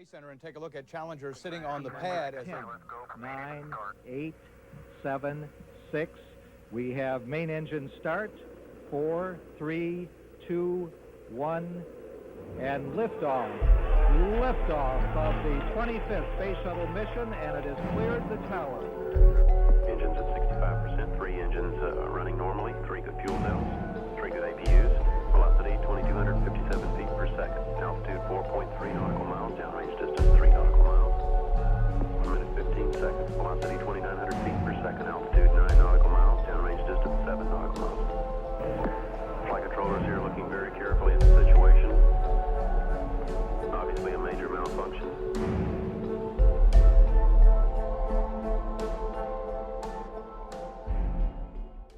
Space Center and take a look at Challenger sitting on the pad. 10, 9, 8, 7, 6. We have main engine start. 4, 3, 2, 1, and liftoff. Liftoff of the 25th Space Shuttle mission, and it has cleared the tower. Engines at 65%, 3 engines running normally, 3 good fuel cells, 3 good APUs, velocity 2,257 feet per second, altitude 4.3 nautical miles, downrange distance 3 nautical miles, 1 minute 15 seconds, velocity 2,900 feet per second, altitude 9 nautical miles, downrange distance 7 nautical miles. Flight controllers here looking very carefully at the situation. Obviously a major malfunction.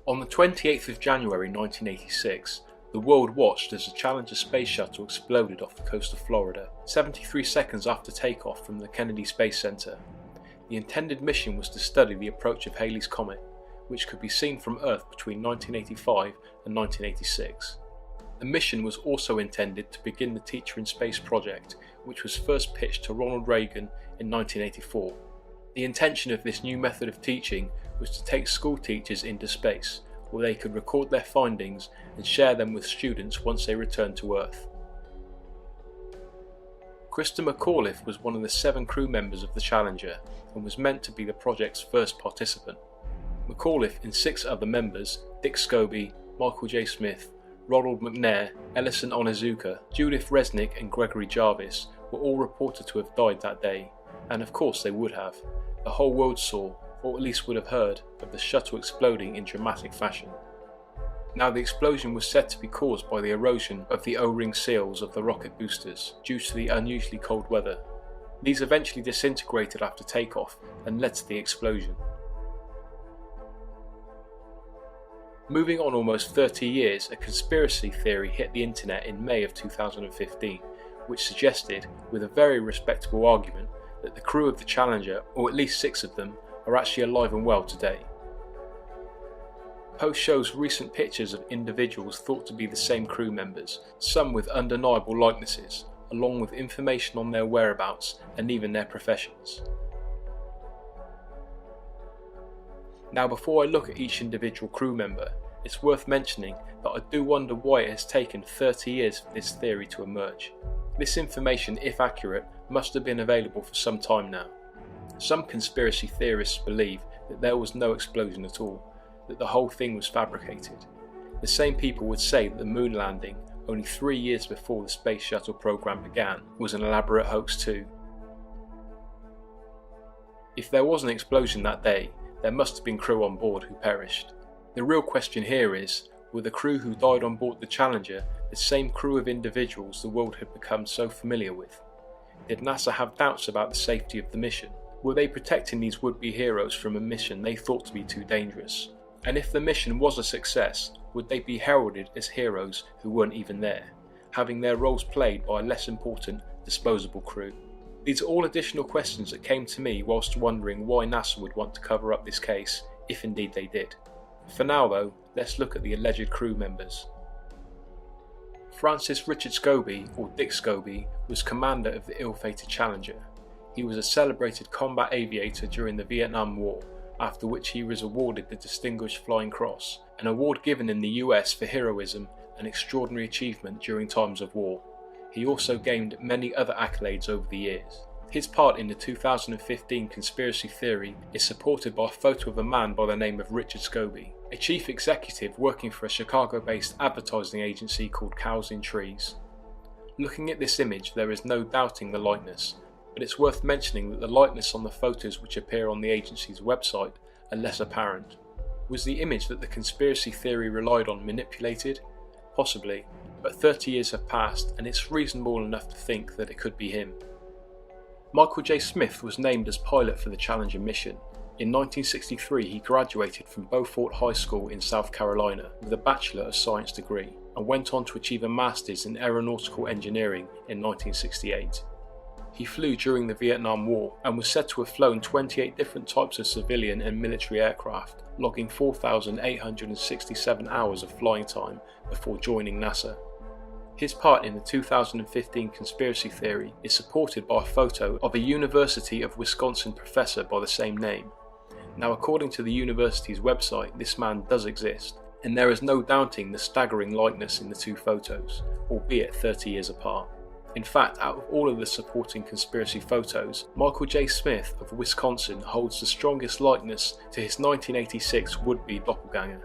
On the 28th of January 1986, the world watched as the Challenger space shuttle exploded off the coast of Florida, 73 seconds after takeoff from the Kennedy Space Center. The intended mission was to study the approach of Halley's Comet, which could be seen from Earth between 1985 and 1986. The mission was also intended to begin the Teacher in Space project, which was first pitched to Ronald Reagan in 1984. The intention of this new method of teaching was to take school teachers into space, where they could record their findings and share them with students once they returned to Earth. Krista McAuliffe was one of the 7 crew members of the Challenger and was meant to be the project's first participant. McAuliffe and 6 other members, Dick Scobie, Michael J. Smith, Ronald McNair, Ellison Onizuka, Judith Resnick and Gregory Jarvis were all reported to have died that day, and of course they would have. The whole world saw, or at least would have heard, of the shuttle exploding in dramatic fashion. Now the explosion was said to be caused by the erosion of the O-ring seals of the rocket boosters due to the unusually cold weather. These eventually disintegrated after takeoff and led to the explosion. Moving on almost 30 years, a conspiracy theory hit the internet in May of 2015, which suggested, with a very respectable argument, that the crew of the Challenger, or at least 6 of them, are actually alive and well today. Post shows recent pictures of individuals thought to be the same crew members, some with undeniable likenesses, along with information on their whereabouts and even their professions. Now before I look at each individual crew member, it's worth mentioning that I do wonder why it has taken 30 years for this theory to emerge. This information, if accurate, must have been available for some time now. Some conspiracy theorists believe that there was no explosion at all, that the whole thing was fabricated. The same people would say that the moon landing, only 3 years before the space shuttle program began, was an elaborate hoax too. If there was an explosion that day, there must have been crew on board who perished. The real question here is, were the crew who died on board the Challenger the same crew of individuals the world had become so familiar with? Did NASA have doubts about the safety of the mission? Were they protecting these would-be heroes from a mission they thought to be too dangerous? And if the mission was a success, would they be heralded as heroes who weren't even there, having their roles played by a less important, disposable crew? These are all additional questions that came to me whilst wondering why NASA would want to cover up this case, if indeed they did. For now though, let's look at the alleged crew members. Francis Richard Scobie, or Dick Scobie, was commander of the ill-fated Challenger. He was a celebrated combat aviator during the Vietnam War, after which he was awarded the Distinguished Flying Cross, an award given in the US for heroism and extraordinary achievement during times of war. He also gained many other accolades over the years. His part in the 2015 conspiracy theory is supported by a photo of a man by the name of Richard Scobie, a chief executive working for a Chicago-based advertising agency called Cows in Trees. Looking at this image, there is no doubting the likeness, but it's worth mentioning that the likeness on the photos which appear on the agency's website are less apparent. Was the image that the conspiracy theory relied on manipulated? Possibly, but 30 years have passed and it's reasonable enough to think that it could be him. Michael J. Smith was named as pilot for the Challenger mission. In 1963 he graduated from Beaufort High School in South Carolina with a Bachelor of Science degree and went on to achieve a Master's in Aeronautical Engineering in 1968. He flew during the Vietnam War and was said to have flown 28 different types of civilian and military aircraft, logging 4,867 hours of flying time before joining NASA. His part in the 2015 conspiracy theory is supported by a photo of a University of Wisconsin professor by the same name. Now, according to the university's website, this man does exist, and there is no doubting the staggering likeness in the two photos, albeit 30 years apart. In fact, out of all of the supporting conspiracy photos, Michael J. Smith of Wisconsin holds the strongest likeness to his 1986 would-be doppelganger.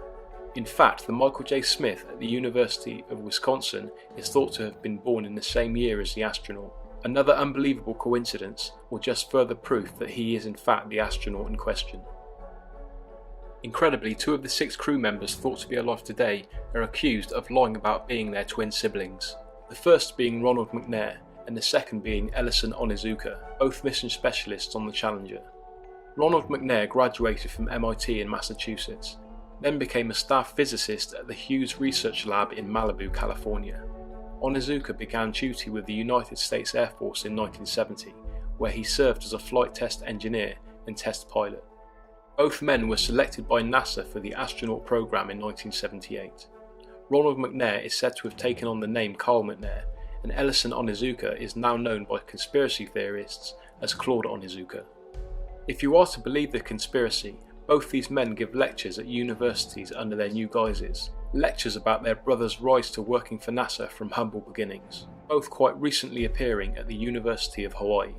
In fact, the Michael J. Smith at the University of Wisconsin is thought to have been born in the same year as the astronaut. Another unbelievable coincidence, or just further proof that he is in fact the astronaut in question. Incredibly, 2 of the 6 crew members thought to be alive today are accused of lying about being their twin siblings. The first being Ronald McNair, and the second being Ellison Onizuka, both mission specialists on the Challenger. Ronald McNair graduated from MIT in Massachusetts, then became a staff physicist at the Hughes Research Lab in Malibu, California. Onizuka began duty with the United States Air Force in 1970, where he served as a flight test engineer and test pilot. Both men were selected by NASA for the astronaut program in 1978. Ronald McNair is said to have taken on the name Carl McNair, and Ellison Onizuka is now known by conspiracy theorists as Claude Onizuka. If you are to believe the conspiracy, both these men give lectures at universities under their new guises, lectures about their brother's rise to working for NASA from humble beginnings, both quite recently appearing at the University of Hawaii.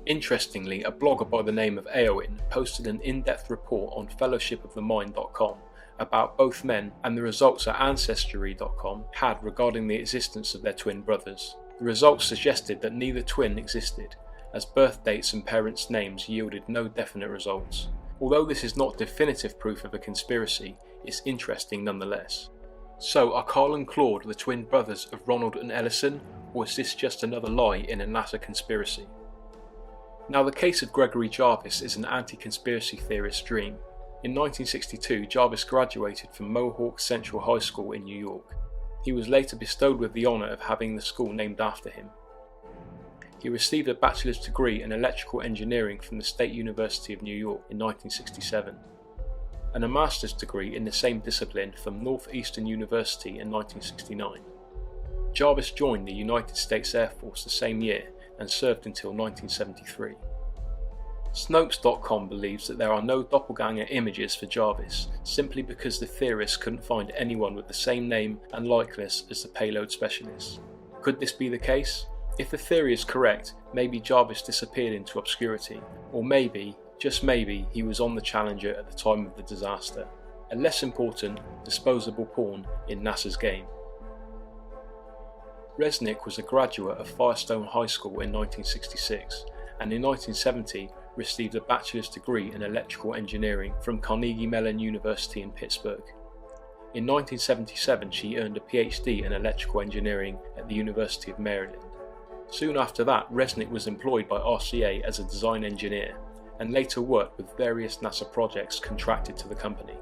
Interestingly, a blogger by the name of Aoin posted an in-depth report on fellowshipofthemind.com about both men and the results that Ancestry.com had regarding the existence of their twin brothers. The results suggested that neither twin existed, as birth dates and parents' names yielded no definite results. Although this is not definitive proof of a conspiracy, it's interesting nonetheless. So, are Carl and Claude the twin brothers of Ronald and Ellison, or is this just another lie in a NASA conspiracy? Now, the case of Gregory Jarvis is an anti-conspiracy theorist's dream. In 1962, Jarvis graduated from Mohawk Central High School in New York. He was later bestowed with the honour of having the school named after him. He received a bachelor's degree in electrical engineering from the State University of New York in 1967, and a master's degree in the same discipline from Northeastern University in 1969. Jarvis joined the United States Air Force the same year and served until 1973. Snopes.com believes that there are no doppelganger images for Jarvis, simply because the theorists couldn't find anyone with the same name and likeness as the payload specialists. Could this be the case? If the theory is correct, maybe Jarvis disappeared into obscurity, or maybe, just maybe, he was on the Challenger at the time of the disaster. A less important, disposable pawn in NASA's game. Resnick was a graduate of Firestone High School in 1966, and in 1970 received a bachelor's degree in electrical engineering from Carnegie Mellon University in Pittsburgh. In 1977 she earned a PhD in electrical engineering at the University of Maryland. Soon after that, Resnick was employed by RCA as a design engineer, and later worked with various NASA projects contracted to the company.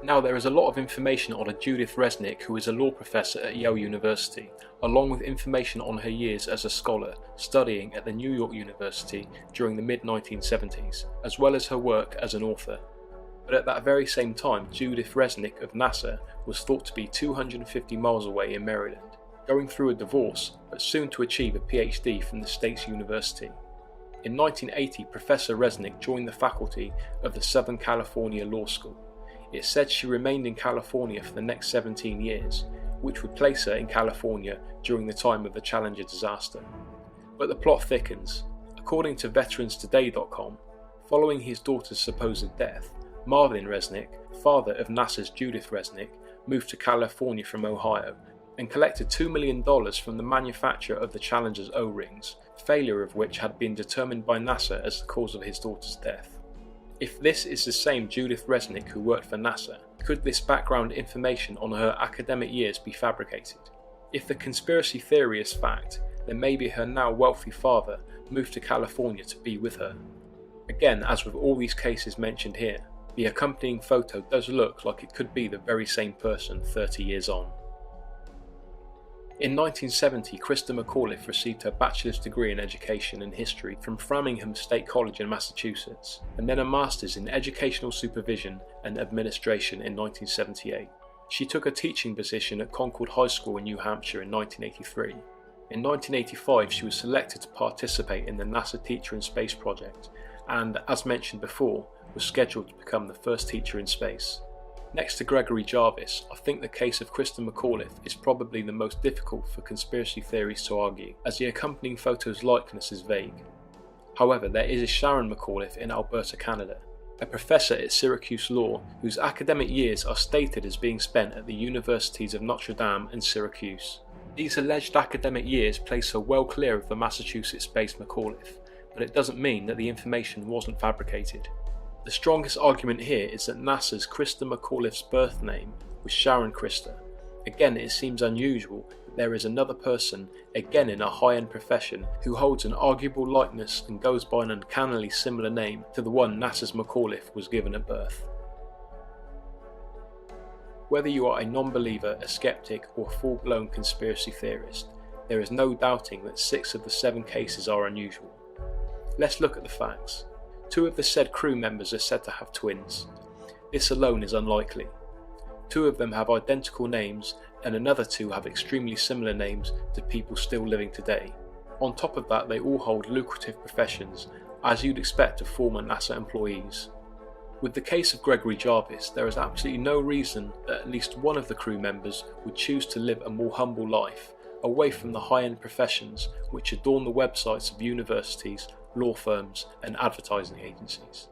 Now, there is a lot of information on a Judith Resnick, who is a law professor at Yale University, along with information on her years as a scholar studying at the New York University during the mid-1970s, as well as her work as an author. But at that very same time, Judith Resnick of NASA was thought to be 250 miles away in Maryland, going through a divorce, but soon to achieve a PhD from the State's University. In 1980, Professor Resnick joined the faculty of the Southern California Law School. It said she remained in California for the next 17 years, which would place her in California during the time of the Challenger disaster. But the plot thickens. According to VeteransToday.com, following his daughter's supposed death, Marvin Resnick, father of NASA's Judith Resnick, moved to California from Ohio and collected $2 million from the manufacturer of the Challenger's O-rings, failure of which had been determined by NASA as the cause of his daughter's death. If this is the same Judith Resnick who worked for NASA, could this background information on her academic years be fabricated? If the conspiracy theory is fact, then maybe her now wealthy father moved to California to be with her. Again, as with all these cases mentioned here, the accompanying photo does look like it could be the very same person 30 years on. In 1970, Krista McAuliffe received her bachelor's degree in education and history from Framingham State College in Massachusetts, and then a master's in educational supervision and administration in 1978. She took a teaching position at Concord High School in New Hampshire in 1983. In 1985 she was selected to participate in the NASA Teacher in Space project and, as mentioned before, was scheduled to become the first teacher in space. Next to Gregory Jarvis, I think the case of Krista McAuliffe is probably the most difficult for conspiracy theories to argue, as the accompanying photo's likeness is vague. However, there is a Sharon McAuliffe in Alberta, Canada, a professor at Syracuse Law whose academic years are stated as being spent at the universities of Notre Dame and Syracuse. These alleged academic years place her well clear of the Massachusetts-based McAuliffe, but it doesn't mean that the information wasn't fabricated. The strongest argument here is that NASA's Krista McAuliffe's birth name was Sharon Krista. Again, it seems unusual that there is another person, again in a high-end profession, who holds an arguable likeness and goes by an uncannily similar name to the one NASA's McAuliffe was given at birth. Whether you are a non-believer, a skeptic, or a full-blown conspiracy theorist, there is no doubting that 6 of the 7 cases are unusual. Let's look at the facts. 2 of the said crew members are said to have twins. This alone is unlikely. 2 of them have identical names, and another 2 have extremely similar names to people still living today. On top of that, they all hold lucrative professions, as you'd expect of former NASA employees. With the case of Gregory Jarvis, there is absolutely no reason that at least one of the crew members would choose to live a more humble life, away from the high-end professions which adorn the websites of universities, law firms and advertising agencies.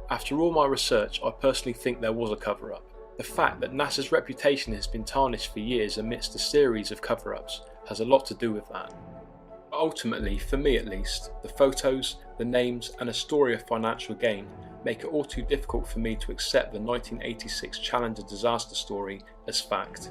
After all my research, I personally think there was a cover-up. The fact that NASA's reputation has been tarnished for years amidst a series of cover-ups has a lot to do with that. But ultimately, for me at least, the photos, the names and a story of financial gain make it all too difficult for me to accept the 1986 Challenger disaster story as fact.